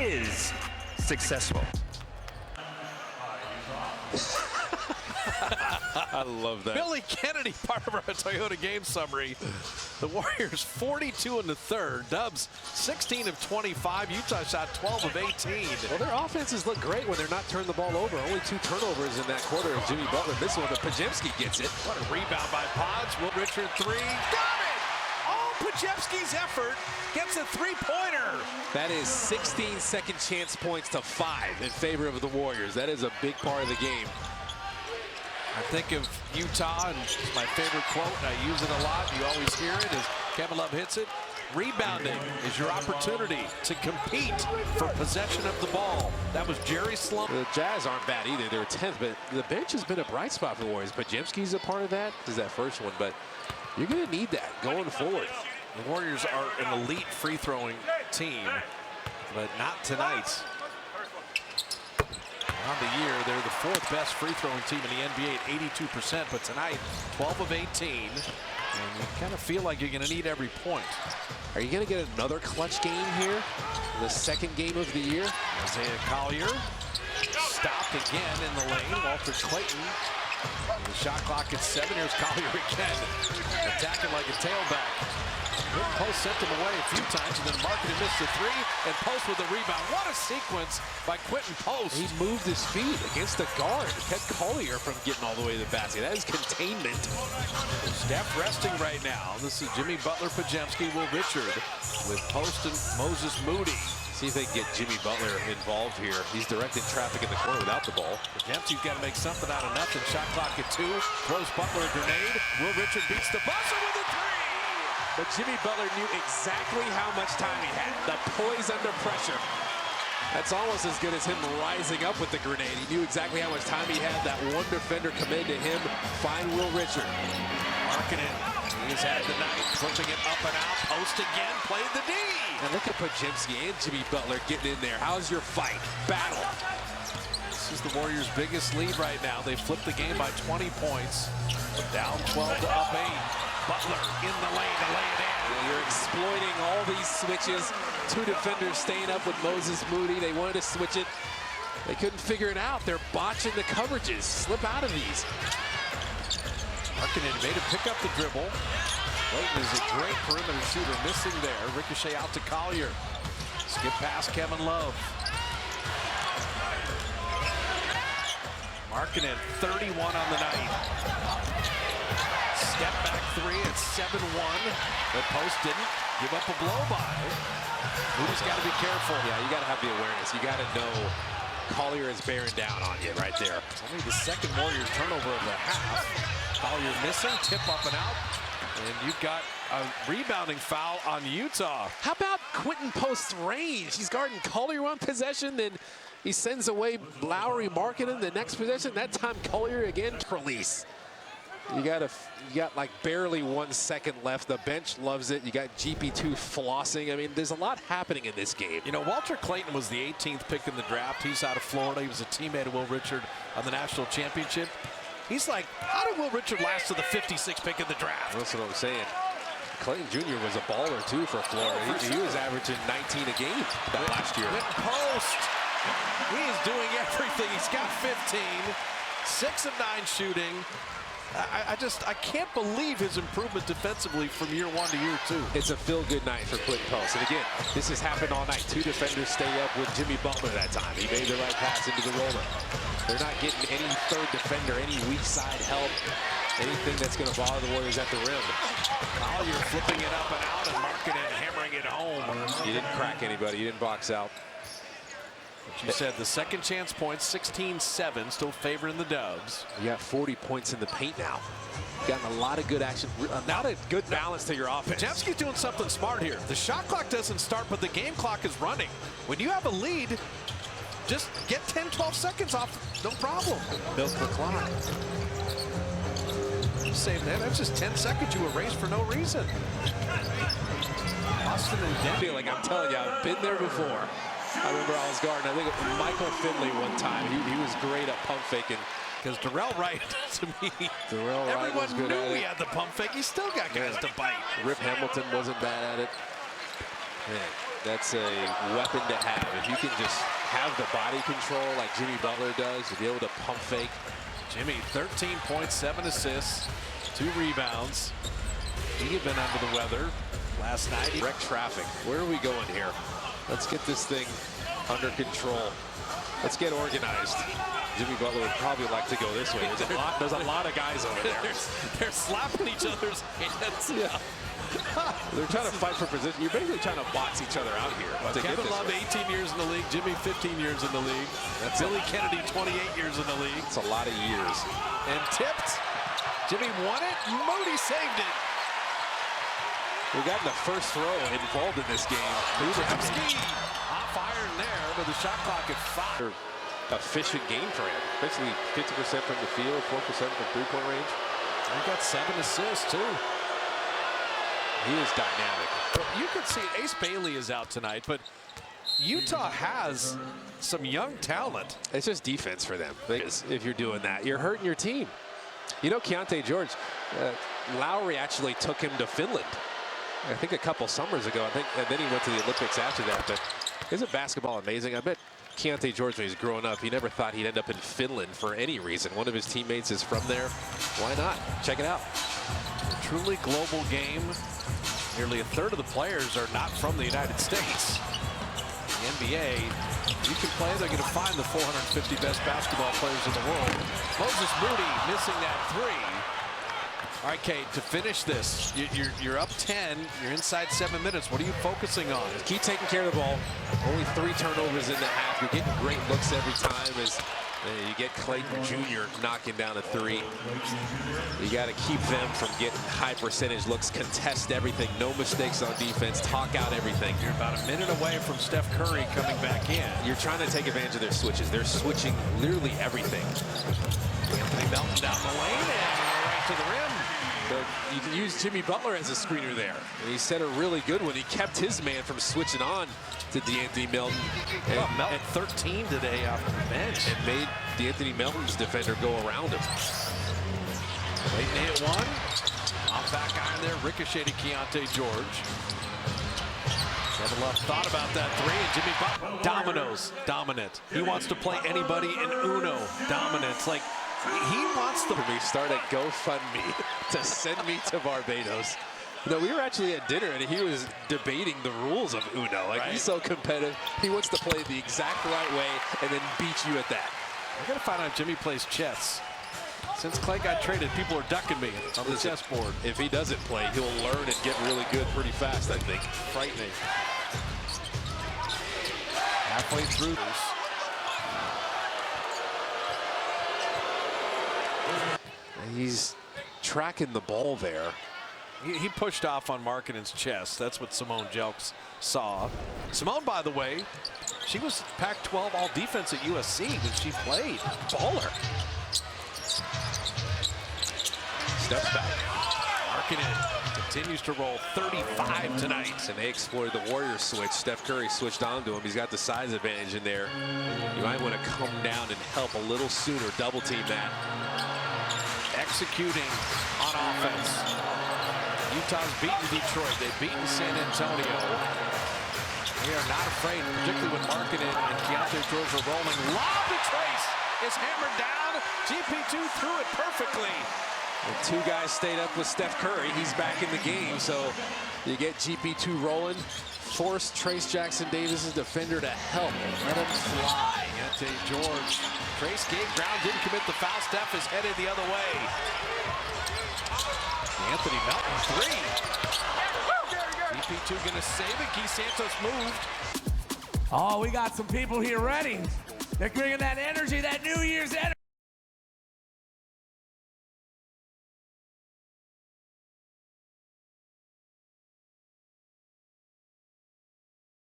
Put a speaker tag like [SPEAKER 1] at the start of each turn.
[SPEAKER 1] is successful.
[SPEAKER 2] I love that. Billy Kennedy, part of our Toyota game summary. The Warriors 42 in the third. Dubs 16 of 25. Utah shot 12 of 18.
[SPEAKER 3] Well, their offenses look great when they're not turning the ball over. Only 2 turnovers in that quarter, and Jimmy Butler missed one, but Podziemski gets it.
[SPEAKER 2] What a rebound by Pods. Will Richard 3. Got it! All Podziemski's effort gets a three-pointer.
[SPEAKER 3] That is 16 second chance points to 5 in favor of the Warriors. That is a big part of the game.
[SPEAKER 2] I think of Utah, and it's my favorite quote, and I use it a lot. You always hear it as Kevin Love hits it. Rebounding is your opportunity to compete for possession of the ball. That was Jerry Sloan.
[SPEAKER 3] The Jazz aren't bad either. They're 10th, but the bench has been a bright spot for the Warriors. Podziemski's a part of that. This is that first one, but you're going to need that going forward.
[SPEAKER 2] The Warriors are an elite free-throwing team, but not tonight. On the year, they're the 4th best free-throwing team in the NBA at 82%, but tonight, 12 of 18, and you kind of feel like you're going to need every point.
[SPEAKER 3] Are you going to get another clutch game here? The second game of the year?
[SPEAKER 2] Isaiah Collier stopped again in the lane. Walter Clayton. The shot clock at 7. Here's Collier again, attacking like a tailback. Post sent him away a few times, and then Markkanen missed the 3, and Post with a rebound. What a sequence by Quentin Post.
[SPEAKER 3] He moved his feet against the guard, kept Collier from getting all the way to the basket. That is containment.
[SPEAKER 2] Steph resting right now. This is Jimmy Butler, Podziemski, Will Richard with Post and Moses Moody.
[SPEAKER 3] See if they can get Jimmy Butler involved here. He's directing traffic in the corner without the ball.
[SPEAKER 2] Podziemski's got to make something out of nothing. Shot clock at 2. Throws Butler a grenade. Will Richard beats the buzzer with a 3.
[SPEAKER 3] But Jimmy Butler knew exactly how much time he had. The poise under pressure. That's almost as good as him rising up with the grenade. He knew exactly how much time he had. That one defender committed to him. Find Will Richard.
[SPEAKER 2] Markkanen, he's had the night, flipping it up and out. Post again, played the D.
[SPEAKER 3] And look at Podziemski and Jimmy Butler getting in there. How's your fight? Battle.
[SPEAKER 2] This is the Warriors' biggest lead right now. They flipped the game by 20 points. Down 12 to up 8. Butler in the lane to lay it in.
[SPEAKER 3] Yeah, you're exploiting all these switches. 2 defenders staying up with Moses Moody. They wanted to switch it. They couldn't figure it out. They're botching the coverages. Slip out of these.
[SPEAKER 2] Markkanen made him pick up the dribble. Clayton is a great perimeter shooter, missing there. Ricochet out to Collier. Skip past Kevin Love. Markkanen, 31 on the night. Step back 3 at 7-1. But Post didn't give up a blow by. Moody's got to be careful.
[SPEAKER 3] Yeah, you got to have the awareness. You got to know Collier is bearing down on you right there.
[SPEAKER 2] It's only the second Warriors turnover of the half. Collier missing, tip up and out. And you've got a rebounding foul on Utah.
[SPEAKER 3] How about Quentin Post's range? He's guarding Collier on possession, then he sends away Lowry Markkanen the next possession. That time Collier again release. You got like barely 1 second left. The bench loves it. You got GP2 flossing. I mean, there's a lot happening in this game.
[SPEAKER 2] You know, Walter Clayton was the 18th pick in the draft. He's out of Florida. He was a teammate of Will Richard on the national championship. He's like, how did Will Richard last to the 56th pick in the draft?
[SPEAKER 3] That's what I'm saying. Clayton Jr. was a baller, too, for Florida. He was averaging 19 a game that last year.
[SPEAKER 2] Post. He is doing everything. He's got 15. 6 of 9 shooting. I can't believe his improvement defensively from year 1 to year 2.
[SPEAKER 3] It's a feel-good night for Quentin Post. And again, this has happened all night. 2 defenders stay up with Jimmy Butler that time. He made the right pass into the roller. They're not getting any third defender, any weak side help, anything that's going to bother the Warriors at the rim.
[SPEAKER 2] Collier flipping it up and out, and Markkanen hammering it home.
[SPEAKER 3] You didn't crack anybody. You didn't box out.
[SPEAKER 2] But you said the second chance points, 16-7, still favoring the Dubs.
[SPEAKER 3] You got 40 points in the paint now. Gotten a lot of good action, not a good balance to your offense.
[SPEAKER 2] Podziemski's doing something smart here. The shot clock doesn't start, but the game clock is running. When you have a lead, just get 10, 12 seconds off, no problem.
[SPEAKER 3] Milk the clock.
[SPEAKER 2] Save that. That's just 10 seconds you erase for no reason. Austin and Denver.
[SPEAKER 3] I feel like I'm telling you, I've been there before. I remember I was guarding, I think it was Michael Finley one time. He was great at pump faking.
[SPEAKER 2] Because Darrell Wright, to me, everyone knew he had the pump fake. He still got guys to bite.
[SPEAKER 3] Rip Hamilton wasn't bad at it. Man. That's a weapon to have. If you can just have the body control like Jimmy Butler does, to be able to pump fake.
[SPEAKER 2] Jimmy, 13 points, 7 assists, 2 rebounds. He had been under the weather last night.
[SPEAKER 3] Wreck traffic. Where are we going here? Let's get this thing under control. Let's get organized. Jimmy Butler would probably like to go this way. There's a lot of guys over there.
[SPEAKER 2] They're slapping each other's hands.
[SPEAKER 3] Yeah. They're trying to fight for position. You're basically trying to box each other out here.
[SPEAKER 2] Kevin Love, 18 years in the league. Jimmy, 15 years in the league. Billy Kennedy, 28 years in the league.
[SPEAKER 3] It's a lot of years.
[SPEAKER 2] And tipped. Jimmy won it. Moody saved it.
[SPEAKER 3] We got in the first row involved in this game.
[SPEAKER 2] Krzyzewski off iron there, but the shot clock at 5.
[SPEAKER 3] Efficient game for him. Basically 50% from the field, 4% from three-point range.
[SPEAKER 2] He got 7 assists, too.
[SPEAKER 3] He is dynamic.
[SPEAKER 2] You could see Ace Bailey is out tonight, but Utah has some young talent.
[SPEAKER 3] It's just defense for them. If you're doing that, you're hurting your team. You know, Keontae George, Lowry actually took him to Finland. I think a couple summers ago. And then he went to the Olympics after that. But isn't basketball amazing? I bet Keontae George, when he was growing up, he never thought he'd end up in Finland for any reason. One of his teammates is from there. Why not? Check it out.
[SPEAKER 2] A truly global game. Nearly a third of the players are not from the United States. The NBA, you can play, they're going to find the 450 best basketball players in the world. Moses Moody missing that 3. All right, Kate, to finish this, you're up 10, you're inside 7 minutes. What are you focusing on?
[SPEAKER 3] Keep taking care of the ball. Only 3 turnovers in the half. You're getting great looks every time as you get Clayton Jr. knocking down a 3. You got to keep them from getting high percentage looks, contest everything, no mistakes on defense, talk out everything.
[SPEAKER 2] You're about a minute away from Steph Curry coming back in.
[SPEAKER 3] You're trying to take advantage of their switches. They're switching literally everything.
[SPEAKER 2] Anthony Melton down the lane and right to the rim.
[SPEAKER 3] But you can use Jimmy Butler as a screener there. And he set a really good one. He kept his man from switching on to DeAnthony Melton.
[SPEAKER 2] And Melton 13 today off the bench.
[SPEAKER 3] And made DeAnthony Melton's defender go around him.
[SPEAKER 2] Clayton hit 1. Off back iron there, ricocheted Keontae George. Kevin Love thought about that 3, and Jimmy Butler. Dominoes, dominant. He wants to play anybody in Uno. Dominance, like he wants to
[SPEAKER 3] start a GoFundMe to send me to Barbados. You know, we were actually at dinner and he was debating the rules of Uno. Like, he's so competitive. He wants to play the exact right way and then beat you at that.
[SPEAKER 2] I gotta find out if Jimmy plays chess. Since Clay got traded, people are ducking me on the chessboard.
[SPEAKER 3] If he doesn't play, he'll learn and get really good pretty fast, I think.
[SPEAKER 2] Frightening. Halfway through this.
[SPEAKER 3] He's tracking the ball there.
[SPEAKER 2] He pushed off on Markkanen's chest. That's what Simone Jelks saw. Simone, by the way, she was Pac-12 all-defense at USC when she played. Baller.
[SPEAKER 3] Steps back.
[SPEAKER 2] Markkanen continues to roll 35 tonight.
[SPEAKER 3] And they exploited the Warriors switch. Steph Curry switched on to him. He's got the size advantage in there. You might want to come down and help a little sooner. Double team that.
[SPEAKER 2] Executing on offense. Utah's beaten Detroit. They've beaten San Antonio. They are not afraid, particularly when Markkanen and Keontae George are rolling. Lob to Trace is hammered down. GP2 threw it perfectly.
[SPEAKER 3] The 2 guys stayed up with Steph Curry. He's back in the game, so you get GP2 rolling. Force Trace Jackson-Davis' defender to help. Let him fly.
[SPEAKER 2] Keontae George. Trace gave ground, didn't commit the foul. Steph is headed the other way. Anthony Melton 3. GP2 gonna save it. Guy Santos moved.
[SPEAKER 4] Oh, we got some people here ready. They're bringing that energy, that New Year's energy.